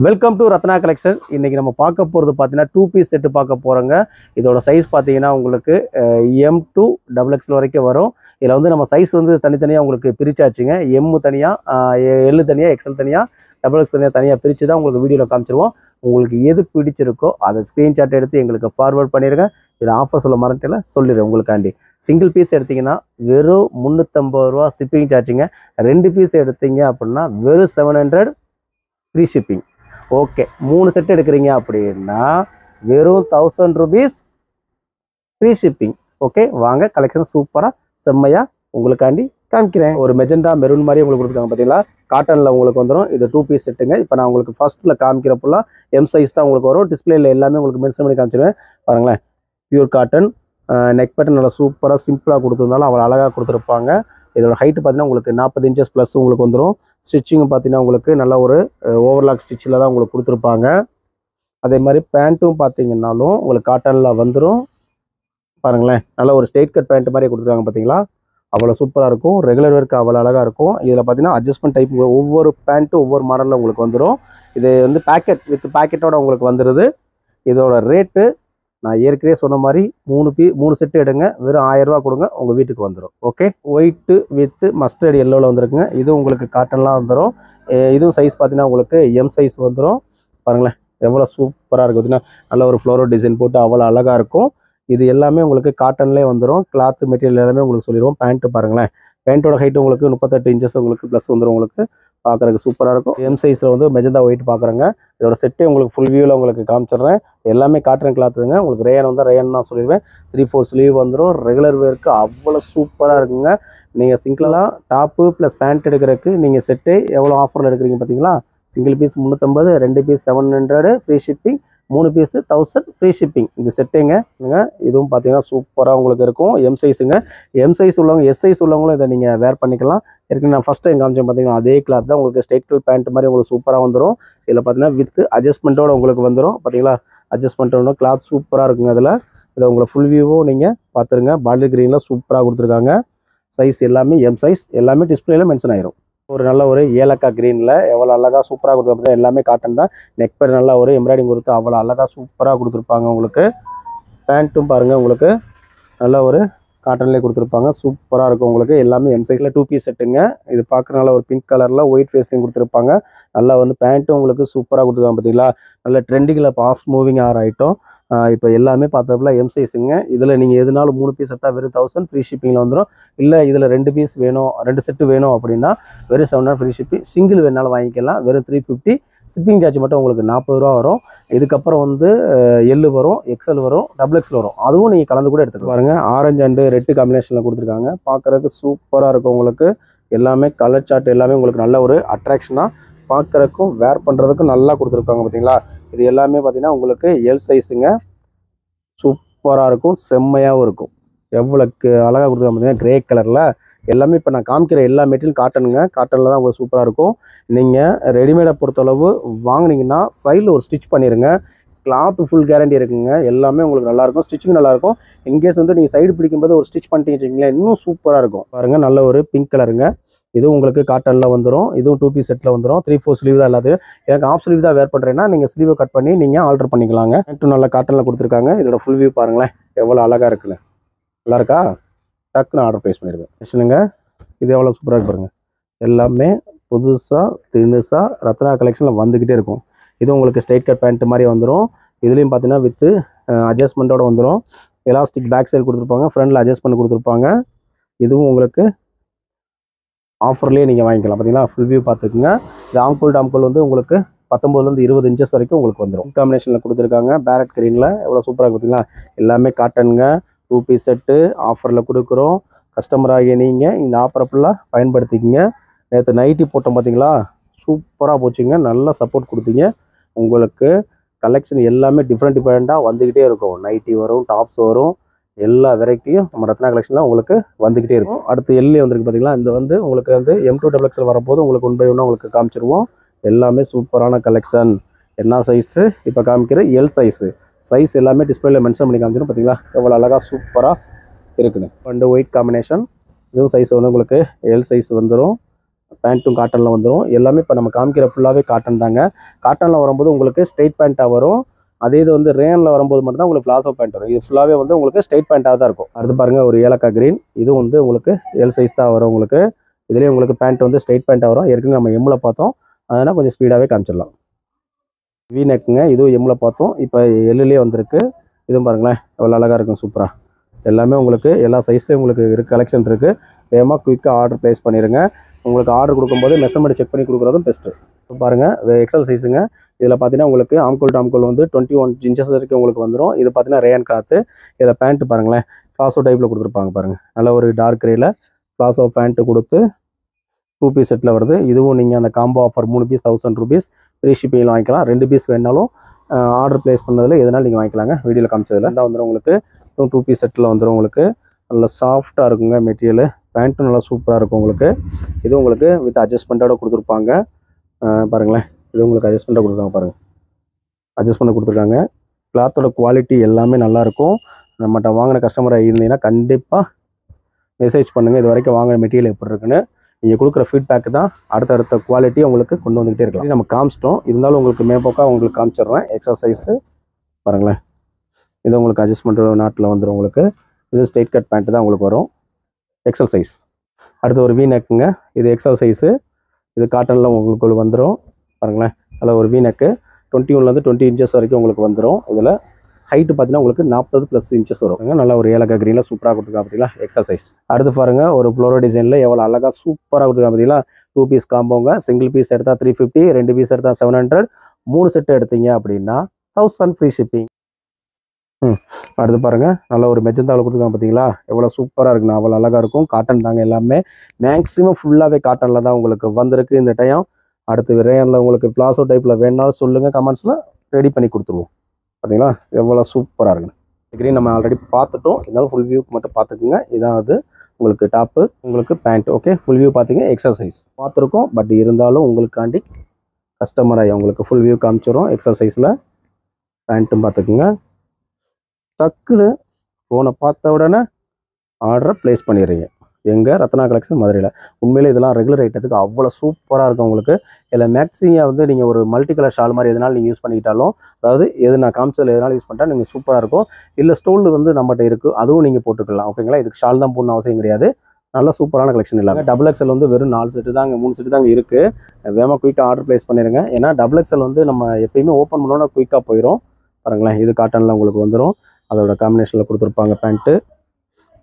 Welcome to Ratna collection. இன்னைக்கு நம்ம பார்க்க போகிறது பார்த்தீங்கன்னா 2 பீஸ் செட்டு பார்க்க போகிறோங்க. இதோட சைஸ் பார்த்தீங்கன்னா உங்களுக்கு M2 XXL வரைக்கும் வரும். இதில் வந்து நம்ம சைஸ் வந்து தனித்தனியாக உங்களுக்கு பிரிச்சாச்சுங்க. M தனியாக, L தனியாக, XL தனியாக, XXL தனியாக பிரித்து தான் உங்களுக்கு வீடியோவில் காமிச்சிருவோம். உங்களுக்கு எது பிடிச்சிருக்கோ அதை ஸ்க்ரீன்ஷாட் எடுத்து எங்களுக்கு ஃபார்வர்ட் பண்ணிடுங்க. இதில் ஆஃபர் சொல்ல மறந்துல சொல்லிடுறேன் உங்களுக்காண்டி. சிங்கிள் பீஸ் எடுத்திங்கன்னா வெறும் 350 ரூபா ஷிப்பிங் சார்ஜுங்க. 2 பீஸ் எடுத்தீங்க அப்படின்னா வெறும் 700 ஃப்ரீ ஷிப்பிங். ஓகே, 3 செட் எடுக்கிறீங்க அப்படின்னா வெறும் 1000 rupees ஃப்ரீ ஷிப்பிங். ஓகே, வாங்க கலெக்ஷன் சூப்பராக செம்மையாக உங்களுக்காண்டி காமிக்கிறேன். ஒரு மெஜெண்டா மெரூன் மாதிரி உங்களுக்கு கொடுத்துருக்காங்க பார்த்தீங்களா, காட்டனில் உங்களுக்கு வந்துடும். இது 2 பீஸ் செட்டுங்க. இப்போ நான் உங்களுக்கு ஃபர்ஸ்ட்டில் காமிக்கிறப்பெல்லாம் M சைஸ் தான் உங்களுக்கு வரும். டிஸ்பிளேல எல்லாமே உங்களுக்கு மென்ஷன் பண்ணி காமிச்சிருவேன் பாருங்களேன். பியூர் காட்டன், நெக் பேட்டர்ன் நல்லா சூப்பராக சிம்பிளாக கொடுத்துருந்தாலும் அவ்வளோ அழகாக கொடுத்துருப்பாங்க. இதோட ஹைட்டு பார்த்தீங்கன்னா உங்களுக்கு 40 inches ப்ளஸ் உங்களுக்கு வந்துடும். ஸ்டிச்சிங் பார்த்தீங்கன்னா உங்களுக்கு நல்ல ஒரு ஓவர்லாக் ஸ்டிச்சில் தான் உங்களுக்கு கொடுத்துருப்பாங்க. அதே மாதிரி பேண்ட்டும் பார்த்தீங்கன்னாலும் உங்களுக்கு காட்டனில் வந்துடும். பாருங்களேன், நல்ல ஒரு ஸ்ட்ரெயிட் கட் பேண்ட் மாதிரி கொடுத்துருக்காங்க பார்த்தீங்களா, அவ்வளோ சூப்பராக இருக்கும். ரெகுலர் ஒர்க்கு அவ்வளோ அழகாக இருக்கும். இதில் பார்த்தீங்கன்னா அட்ஜஸ்ட்மெண்ட் டைப் ஒவ்வொரு பேண்ட்டும் ஒவ்வொரு மாடலில் உங்களுக்கு வந்துடும். இது வந்து பேக்கெட் வித் பேக்கெட்டோட உங்களுக்கு வந்துடுது. இதோட ரேட்டு நான் ஏற்கனவே சொன்ன மாதிரி 3 செட்டு எடுங்க, வெறும் 1000 ரூபா கொடுங்க, உங்கள் வீட்டுக்கு வந்துடும். ஓகே, ஒயிட்டு வித் மஸ்டர்ட் எல்லோவில் வந்துருக்குங்க. இது உங்களுக்கு காட்டன்லாம் வந்துடும். இதுவும் சைஸ் பார்த்தீங்கன்னா உங்களுக்கு M சைஸ் வந்துடும். பாருங்களேன் எவ்வளோ சூப்பராக இருக்குது பார்த்தீங்கன்னா, நல்ல ஒரு ஃப்ளோரோ டிசைன் போட்டு அவ்வளோ அழகாக இருக்கும். இது எல்லாமே உங்களுக்கு காட்டன்லேயே வந்துடும். கிளாத் மெட்டீரியல் எல்லாமே உங்களுக்கு சொல்லிடுவோம். பேண்ட்டு பாருங்களேன், பேண்ட்டோட ஹைட்டு உங்களுக்கு 38 inches உங்களுக்கு ப்ளஸ் வந்துடும். உங்களுக்கு பார்க்குறதுக்கு சூப்பராக இருக்கும். M சைஸில் வந்து மெஜந்தா ஒயிட் பார்க்குறேங்க. இதோட செட்டே உங்களுக்கு ஃபுல் வியூவில் உங்களுக்கு காமிச்சிடுறேன். எல்லாமே காட்டன் கிளாத்துங்க. உங்களுக்கு ரேயன் வந்தால் ரேயன் நான் சொல்லிடுவேன். 3/4 ஸ்லீவ் வந்துடும். ரெகுலர் வேருக்கு அவ்வளோ சூப்பராக இருக்குங்க. நீங்கள் சிங்கிளாக டாப்பு ப்ளஸ் பேண்ட் எடுக்கிறதுக்கு நீங்கள் செட்டே எவ்வளோ ஆஃபரில் எடுக்கிறீங்க பார்த்தீங்களா. Single piece 350, 2 piece 700 free shipping, 3 piece 1000 free shipping. இது செட்டுங்க. இதுவும் பார்த்தீங்கன்னா சூப்பராக உங்களுக்கு இருக்கும். M சைஸுங்க. M சைஸ் உள்ளவங்க, S சைஸ் உள்ளவங்களும் இதை நீங்கள் வேர் பண்ணிக்கலாம். ஏற்கனவே நான் ஃபஸ்ட் டைம் காமிச்சேன் பார்த்தீங்கன்னா அதே கிளாத் தான் உங்களுக்கு ஸ்ட்ரெயிட் கட் பேண்ட் மாதிரி உங்களுக்கு சூப்பராக வந்துடும். இதில் பார்த்தீங்கன்னா வித் அட்ஜஸ்ட்மெண்ட்டோட உங்களுக்கு வந்துடும். பார்த்தீங்களா, அட்ஜஸ்ட்மெண்ட்டோட கிளாத் சூப்பராக இருக்குங்க. அதில் இதை உங்களை ஃபுல் வியூவும் நீங்கள் பார்த்துருங்க. பாட்டில் க்ரீனில் சூப்பராக கொடுத்துருக்காங்க. சைஸ் எல்லாமே M சைஸ், எல்லாமே டிஸ்பிளேல மென்ஷன் ஆயிரும். ஒரு நல்ல ஒரு ஏலக்காய் க்ரீனில் எவ்வளோ அழகாக சூப்பராக கொடுத்துருப்பாங்க. எல்லாமே காட்டன் தான். நெக் பேட் நல்லா ஒரு எம்ப்ராய்டிங் கொடுத்து அவ்வளோ அழகாக சூப்பராக கொடுத்துருப்பாங்க. உங்களுக்கு பேண்ட்டும் பாருங்கள், உங்களுக்கு நல்ல ஒரு காட்டன்லேயே கொடுத்துருப்பாங்க. சூப்பராக இருக்கும். உங்களுக்கு எல்லாமே M சைஸில் 2 பீஸ் செட்டுங்க. இது பார்க்குற நல்ல ஒரு பிங்க் கலரில் ஒயிட் ஃபேஸ்லையும் கொடுத்துருப்பாங்க. நல்லா வந்து பேண்ட்டும் உங்களுக்கு சூப்பராக கொடுத்துருக்காங்க பார்த்தீங்களா. நல்ல ட்ரெண்டிங்கில் ஃபாஸ்ட் மூவிங் ஆகிற ஐட்டம். இப்போ எல்லாமே பார்த்தப்பல M சைஸுங்க. இதில் நீங்கள் எதுனாலும் 3 பீஸ் எடுத்தால் வெறும் 1000 ஃப்ரீ ஷிப்பிங்கில் வந்துடும். இல்லை இதில் 2 பீஸ் வேணும், 2 செட்டு வேணும் அப்படின்னா வெறும் 700 ஃப்ரீ ஷிப்பிங். சிங்கிள் வேணாலும் வாங்கிக்கலாம். வெறும் 350. ஷிப்பிங் சார்ஜ் மட்டும் உங்களுக்கு 40 ரூபா வரும். இதுக்கப்புறம் வந்து L வரும், XL வரும், XXL வரும். அதுவும் நீங்கள் கலந்து கூட எடுத்துக்கலாம். பாருங்கள், ஆரஞ்சு அண்டு ரெட்டு காம்பினேஷனில் கொடுத்துருக்காங்க. பார்க்குறதுக்கு சூப்பராக இருக்கும். உங்களுக்கு எல்லாமே கலர் சார்ட் எல்லாமே உங்களுக்கு நல்ல ஒரு அட்ராக்ஷனாக பார்க்குறதுக்கும் வேர் பண்ணுறதுக்கும் நல்லா கொடுத்துருக்காங்க பார்த்தீங்களா. இது எல்லாமே பார்த்தீங்கன்னா உங்களுக்கு L சைஸுங்க. சூப்பராக இருக்கும், செம்மையாகவும் இருக்கும். எவ்வளோக்கு அழகாக கொடுத்துருக்காங்க பார்த்தீங்கன்னா கிரே கலரில். எல்லாமே இப்போ நான் காமிக்கிற எல்லா மெட்டீரியல் காட்டனுங்க. காட்டனில் தான் உங்களுக்கு சூப்பராக இருக்கும். நீங்கள் ரெடிமேடை பொறுத்தளவு வாங்கினீங்கன்னா சைடில் ஒரு ஸ்டிச் பண்ணிடுங்க. கிளாத் ஃபுல் கேரண்டி இருக்குங்க. எல்லாமே உங்களுக்கு நல்லாயிருக்கும். ஸ்டிச்சிங் நல்லாயிருக்கும். இன்கேஸ் வந்து நீங்கள் சைடு பிடிக்கும்போது ஒரு ஸ்டிச் பண்ணிட்டீங்க வச்சுக்கிங்களேன், இன்னும் சூப்பராக இருக்கும். பாருங்கள், நல்ல ஒரு பிங்க் கலருங்க. இதுவும் உங்களுக்கு காட்டனில் வந்துடும். இதுவும் 2 பீஸ் செட்டில் வந்துடும். 3/4 ஸ்லீவ் தான் எல்லாத்தையும். எனக்கு ஆஃப் ஸ்லீவ் தான் வேர் பண்ணுறேன்னா நீங்கள் ஸ்லீவை கட் பண்ணி நீங்கள் ஆல்டர் பண்ணிக்கலாங்க. பேண்ட்டும் நல்லா காட்டனில் கொடுத்துருக்காங்க. இதோட ஃபுல் வியூ பாருங்களேன் எவ்வளோ அழகாக இருக்குன்னு. நல்லா இருக்கா? டக்குன்னு ஆர்டர் ப்ளேஸ் பண்ணிடுங்க. மிஷினுங்க. இது எவ்வளோ சூப்பராக இருக்கு பாருங்கள். எல்லாமே புதுசாக தினுசாக ரத்னா கலெக்ஷனில் வந்துக்கிட்டே இருக்கும். இது உங்களுக்கு ஸ்ட்ரெயிட் கட் பேண்ட் மாதிரி வந்துடும். இதுலேயும் பார்த்தீங்கன்னா வித்து அட்ஜஸ்ட்மெண்ட்டோட வந்துடும். எலாஸ்டிக் பேக் சைடு கொடுத்துருப்பாங்க, ஃப்ரண்டில் அட்ஜஸ்ட் பண்ணி கொடுத்துருப்பாங்க. இதுவும் உங்களுக்கு ஆஃபர்லேயே நீங்கள் வாங்கிக்கலாம். பார்த்தீங்களா, ஃபுல் வியூ பார்த்துக்குங்க. இது ஆங்கோல் டாம்கோல் வந்து உங்களுக்கு 19 to 20 inches வரைக்கும் உங்களுக்கு வந்துடும். காம்பினேஷனில் கொடுத்துருக்காங்க. பேரட் கிரீனில் எவ்வளோ சூப்பராக பார்த்தீங்களா. எல்லாமே காட்டனுங்க. 2 பீஸ் செட்டு ஆஃபரில் கொடுக்குறோம். கஸ்டமர் ஆகிய நீங்கள் இந்த ஆஃபரை ஃபுல்லாக பயன்படுத்திக்கிங்க. நேற்று நைட்டி போட்டோம் பார்த்தீங்களா, சூப்பராக போச்சுங்க. நல்லா சப்போர்ட் கொடுத்தீங்க. உங்களுக்கு கலெக்ஷன் எல்லாமே டிஃப்ரெண்ட்டாக வந்துக்கிட்டே இருக்கும். நைட்டி வரும், டாப்ஸ் வரும், எல்லா வெரைட்டியும் நம்ம ரத்னா கலெக்ஷனில் உங்களுக்கு வந்துக்கிட்டே இருக்கும். அடுத்து எல்லே வந்துருக்கு பார்த்தீங்களா. இந்த வந்து உங்களுக்கு வந்து M2 XXL வரும்போது உங்களுக்கு 1 by 1 உங்களுக்கு காமிச்சிருவோம். எல்லாமே சூப்பரான கலெக்ஷன். என்ன சைஸு இப்போ காமிக்கிற L சைஸு. சைஸ் எல்லாமே டிஸ்பிளேல மென்ஷன் பண்ணி காமிச்சிடும். பார்த்தீங்களா எவ்வளோ அழகாக சூப்பராக இருக்குன்னு. And white combination. இதுவும் சைஸ் வந்து உங்களுக்கு L சைஸ் வந்துடும். பேண்ட்டும் காட்டனில் வந்துடும். எல்லாமே இப்போ நம்ம காமிக்கிற ஃபுல்லாகவே காட்டன் தாங்க. காட்டனில் வரும்போது உங்களுக்கு ஸ்ட்ரெயிட் பேண்ட்டாக வரும். அதே இது வந்து ரேனில் வரும்போது மட்டும்தான் உங்களுக்கு பிளாசோ பேண்ட் வரும். இது ஃபுல்லாகவே வந்து உங்களுக்கு ஸ்ட்ரெயிட் பேண்ட்டாக தான் இருக்கும். அடுத்து பாருங்கள் ஒரு ஏலக்காய் க்ரீன். இது வந்து உங்களுக்கு எல் சைஸ் தான் வரும் உங்களுக்கு. இதுலேயே உங்களுக்கு பேண்ட் வந்து ஸ்ட்ரெயிட் பேண்ட்டாக வரும். ஏற்கனவே நம்ம எம்மில் பார்த்தோம், அதனால் கொஞ்சம் ஸ்பீடாகவே காமிச்சிடலாம். வி நெக்குங்க, இதுவும் எம்மில் பார்த்தோம், இப்போ எல்லுலேயே வந்திருக்கு. இதுவும் பாருங்களேன் எவ்வளோ அழகாக இருக்கும், சூப்பராக. எல்லாமே உங்களுக்கு எல்லா சைஸ்லேயும் உங்களுக்கு கலெக்ஷன் இருக்குது. வேகமாக குயிக்காக ஆர்டர் ப்ளேஸ் பண்ணிடுங்க. உங்களுக்கு ஆர்டர் கொடுக்கும்போது மெஷர்மெண்ட் செக் பண்ணி கொடுக்குறதும் பெஸ்ட்டு. பாருங்கள் எக்ஸல் சைஸுங்க. இதில் பார்த்தீங்கன்னா உங்களுக்கு ஆம்கோல் வந்து 21 இன்ச்சஸ் வரைக்கும் உங்களுக்கு வந்துடும். இது பார்த்தீங்கன்னா ரேன் கிளாத்து. இதில் பேண்ட்டு பாருங்களேன் பிளாசோ டைப்பில் கொடுத்துருப்பாங்க பாருங்கள். நல்ல ஒரு டார்க் கிரேயில் பிளாசோ பேண்ட்டு கொடுத்து 2 பீஸ் செட்டில் வருது. இதுவும் நீங்கள் அந்த combo offer 3 piece 1000 rupees free ஷிப்பிங்கில் வாங்கிக்கலாம். 2 பீஸ் வேணாலும் ஆர்டர் ப்ளேஸ் பண்ணதில் எதனாலும் நீங்கள் வாங்கிக்கலாங்க. வீடியோவில் காமிச்சதில் தான் வந்துடும் உங்களுக்கு. 2 பீஸ் செட்டில் வந்துடும் உங்களுக்கு. நல்லா சாஃப்டாக இருக்குங்க மெட்டீரியல். பேண்ட்டும் நல்லா சூப்பராக இருக்கும் உங்களுக்கு. இது உங்களுக்கு வித் அட்ஜஸ்ட்மெண்ட்டோட கொடுத்துருப்பாங்க பாருங்களேன். இது உங்களுக்கு அட்ஜஸ்ட்மெண்ட்டாக கொடுத்துருக்காங்க பாருங்கள். அட்ஜஸ்ட் பண்ண கொடுத்துருக்காங்க. கிளாத்தோட குவாலிட்டி எல்லாமே நல்லாயிருக்கும். நம்மகிட்ட வாங்கின கஸ்டமராக இருந்தீங்கன்னா கண்டிப்பாக மெசேஜ் பண்ணுங்கள், இது வரைக்கும் வாங்கின மெட்டீரியல் எப்படி இருக்குன்னு. நீங்கள் கொடுக்குற ஃபீட்பேக்கு தான் அடுத்தடுத்த குவாலிட்டி உங்களுக்கு கொண்டு வந்துகிட்டே இருக்கலாம். நம்ம காமிச்சிட்டோம், இருந்தாலும் உங்களுக்கு மேம்போக்காக உங்களுக்கு காமிச்சிடுறேன். எக்ஸல் சைஸு பாருங்களேன். இது உங்களுக்கு அட்ஜஸ்ட்மெண்ட் நாட்டில் வந்துடும் உங்களுக்கு. இது ஸ்ட்ரெயிட் கட் பேண்ட்டு தான் உங்களுக்கு வரும், எக்ஸல் சைஸ். அடுத்து ஒரு வி நெக்குங்க. இது எக்ஸல் சைஸு. இது காட்டனில் உங்களுக்கு வந்துடும் பாருங்களேன். அதில் ஒரு வி நெக்கு 21லேருந்து 20 இன்ச்சஸ் வரைக்கும் உங்களுக்கு வந்துடும். இதில் ஹைட்டு பார்த்தீங்கன்னா உங்களுக்கு 40+ இன்ச்சஸ் வரும். நல்லா ஒரு ஏலக்காய் க்ரீனில் சூப்பராக கொடுத்துருக்காங்க பார்த்தீங்களா, எக்ஸல் சைஸ். அடுத்து பாருங்கள் ஒரு ஃப்ளோரோ டிசைனில் எவ்வளோ அழகாக சூப்பராக கொடுத்துருக்காங்க பார்த்தீங்களா. 2 பீஸ் காம்போங்க. சிங்கிள் பீஸ் எடுத்தால் 350, 2 பீஸ் எடுத்தால் 700, 3 செட்டு எடுத்தீங்க அப்படின்னா 1000 ஃப்ரீ ஷிப்பிங். அடுத்து பாருங்கள் நல்ல ஒரு மெஜந்தாவில் கொடுத்துருக்காங்க பார்த்தீங்களா, எவ்வளோ சூப்பராக இருக்குண்ணா, அவ்வளோ அழகாக இருக்கும். காட்டன் தாங்க எல்லாமே, மேக்ஸிமம் ஃபுல்லாகவே காட்டனில் தான் உங்களுக்கு வந்திருக்கு இந்த டைம். அடுத்து ரேனில் உங்களுக்கு பிளாசோ டைப்பில் வேணாலும் சொல்லுங்கள், கமெண்ட்ஸில் ரெடி பண்ணி கொடுத்துருவோம். பார்த்தீங்களா எவ்வளோ சூப்பராக இருக்குண்ணா. க்ரீன் நம்ம ஆல்ரெடி பார்த்துட்டோம், இருந்தாலும் ஃபுல் வியூக்கு மட்டும் பார்த்துக்குங்க. இதாவது உங்களுக்கு டாப்பு, உங்களுக்கு பேண்ட். ஓகே, ஃபுல் வியூ பார்த்தீங்க எக்ஸல் சைஸ் பார்த்துருக்கோம். பட் இருந்தாலும் உங்களுக்காண்டி கஸ்டமராகி உங்களுக்கு ஃபுல் வியூ காமிச்சிடும். எக்ஸல் சைஸில் பேண்ட்டும் பார்த்துக்குங்க. டக்குன்னு ஃபோனை பார்த்த உடனே ஆர்டரை ப்ளேஸ் பண்ணிடுறீங்க. எங்கள் ரத்னா கலெக்ஷன் மதுரையில். உண்மையிலே இதெல்லாம் ரெகுலர் ஐட்டத்துக்கு அவ்வளோ சூப்பராக இருக்கும் உங்களுக்கு. இதில் மேக்ஸிங்காக வந்து நீங்கள் ஒரு மல்டி கலர் ஷால் மாதிரி எதனாலும் நீங்கள் யூஸ் பண்ணிக்கிட்டாலும், அதாவது எது நான் காமிச்சதில் எதனாலும் யூஸ் பண்ணிட்டா நீங்கள் சூப்பராக இருக்கும். இல்லை ஸ்டோல் வந்து நம்மகிட்ட இருக்குது, அதுவும் நீங்கள் போட்டுக்கலாம். ஓகேங்களா, இதுக்கு ஷால் தான் போடணும் அவசியம் கிடையாது. நல்ல சூப்பரான கலெக்ஷன் இல்லாமல் XXL வந்து வெறும் 4 செட்டு தாங்க, 3 செட்டு தாங்க இருக்குது. வேகமாக குயிக்காக ஆர்டர் ப்ளேஸ் பண்ணிடுங்க. ஏன்னா XXL வந்து நம்ம எப்பயுமே ஓப்பன் பண்ணோன்னா குயிக்காக போயிடும். பாருங்களேன், இது காட்டனில் உங்களுக்கு வந்துடும். அதோட காம்பினேஷனில் கொடுத்துருப்பாங்க பேண்ட்டு.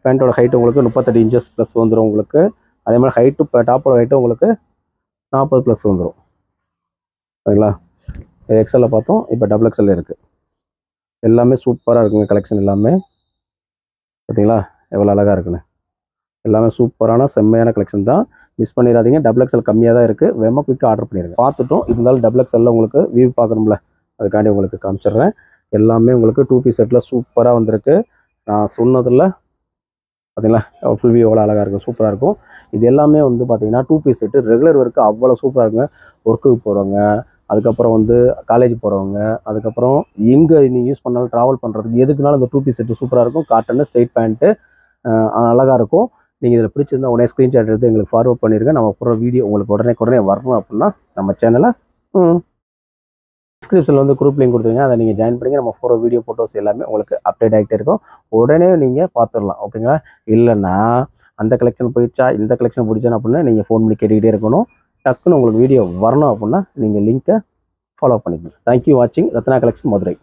பேண்ட்டோட ஹைட்டு உங்களுக்கு 38 இன்ச்சஸ் ப்ளஸ் வந்துடும் உங்களுக்கு. அதே மாதிரி ஹைட்டு இப்போ டாப்போட ஹைட்டு உங்களுக்கு 40+ வந்துடும். சரிங்களா, எக்ஸலில் பார்த்தோம், இப்போ XXL இருக்குது. எல்லாமே சூப்பராக இருக்குங்க கலெக்ஷன் எல்லாமே. பார்த்தீங்களா எவ்வளோ அழகாக இருக்குன்னு. எல்லாமே சூப்பரான செம்மையான கலெக்ஷன் தான், மிஸ் பண்ணிடாதீங்க. XXL கம்மியாக தான் இருக்குது, வேகமாக குயிக்காக ஆர்டர் பண்ணிடுங்க. பார்த்துட்டோம், இருந்தாலும் XXL உங்களுக்கு வியூ பார்க்கணும்ல, அதுக்காண்டி உங்களுக்கு காமிச்சிடுறேன். எல்லாமே உங்களுக்கு 2 பீஸ் செட்டில் சூப்பராக வந்திருக்கு. நான் சொன்னதில் பார்த்தீங்களா ஃபுல் வியூ எவ்வளோ அழகாக இருக்கும், சூப்பராக இருக்கும். இது எல்லாமே வந்து பார்த்தீங்கன்னா 2 பீஸ் செட்டு ரெகுலர் ஒர்க்கு அவ்வளோ சூப்பராக இருக்குங்க. ஒர்க்குக்கு போகிறவங்க, அதுக்கப்புறம் வந்து காலேஜ் போகிறவங்க, அதுக்கப்புறம் எங்கே நீங்கள் யூஸ் பண்ணாலும் ட்ராவல் பண்ணுறதுக்கு எதுக்குனாலும் இந்த 2 பீஸ் செட்டு சூப்பராக இருக்கும். காட்டனு ஸ்ட்ரெயிட் பேண்ட்டு அழகாக இருக்கும். நீங்கள் இதில் பிடிச்சிருந்தா உடனே ஸ்க்ரீன்ஷாட் எடுத்து எங்களுக்கு ஃபார்வர்ட் பண்ணிடுங்க. நம்ம போகிற வீடியோ உங்களுக்கு உடனே வரணும் அப்படின்னா நம்ம சேனலை டிஸ்கிரிப்ஷனில் வந்து குரூப் லிங்க் கொடுத்துருங்க, அதை நீங்கள் ஜாயின் பண்ணிங்க. நம்ம போகிற வீடியோ ஃபோட்டோஸ் எல்லாமே உங்களுக்கு அப்டேட் ஆகிட்டே இருக்கும். உடனே நீங்கள் பார்த்துடலாம். ஓகேங்களா, இல்லைன்னா அந்த கலெக்ஷன் போயிடுச்சா இந்த கலெக்ஷன் பிடிச்சான்னு அப்படின்னா நீங்கள் ஃபோன் பண்ணி கேட்டுக்கிட்டே இருக்கணும். டக்குன்னு உங்களுக்கு வீடியோ வரணும் அப்படின்னா நீங்கள் லிங்க்கை ஃபாலோ பண்ணிக்கணும். தேங்க்யூ வாட்சிங் ரத்னா கலெக்ஷன் மதுரை.